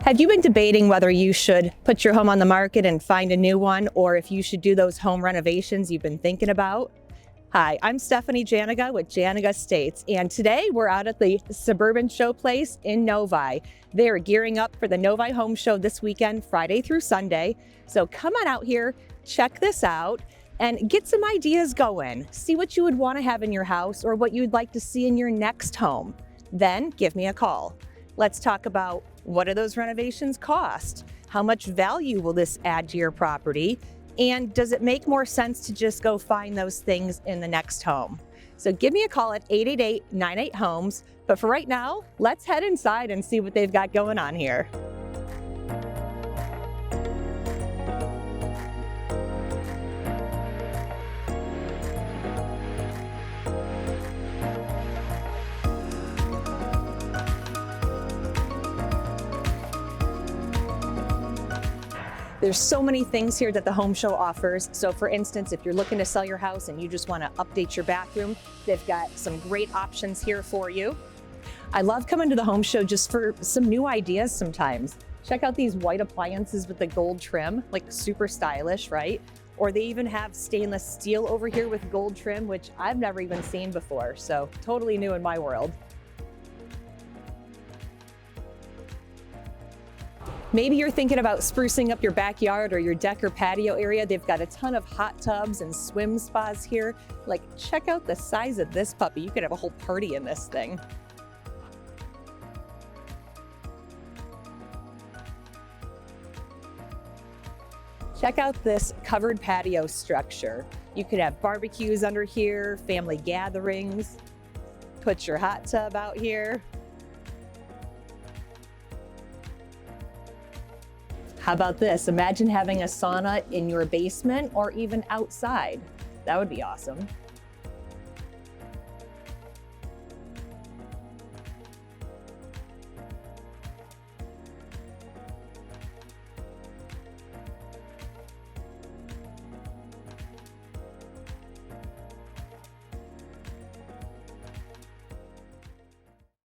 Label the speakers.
Speaker 1: Have you been debating whether you should put your home on the market and find a new one, or if you should do those home renovations you've been thinking about? Hi, I'm Stephanie Janiga with Janiga Estates, and today we're out at the Suburban Showplace in Novi. They're gearing up for the Novi Home Show this weekend, Friday through Sunday. So come on out here, check this out, and get some ideas going. See what you would want to have in your house or what you'd like to see in your next home. Then give me a call. Let's talk about what do those renovations cost? How much value will this add to your property? And does it make more sense to just go find those things in the next home? So give me a call at 888-98-HOMES. But for right now, let's head inside and see what they've got going on here. There's so many things here that the Home Show offers. So for instance, if you're looking to sell your house and you just want to update your bathroom, they've got some great options here for you. I love coming to the Home Show just for some new ideas sometimes. Check out these white appliances with the gold trim, like super stylish, right? Or they even have stainless steel over here with gold trim, which I've never even seen before. So totally new in my world. Maybe you're thinking about sprucing up your backyard or your deck or patio area. They've got a ton of hot tubs and swim spas here. Like, check out the size of this puppy. You could have a whole party in this thing. Check out this covered patio structure. You could have barbecues under here, family gatherings. Put your hot tub out here. How about this? Imagine having a sauna in your basement or even outside. That would be awesome.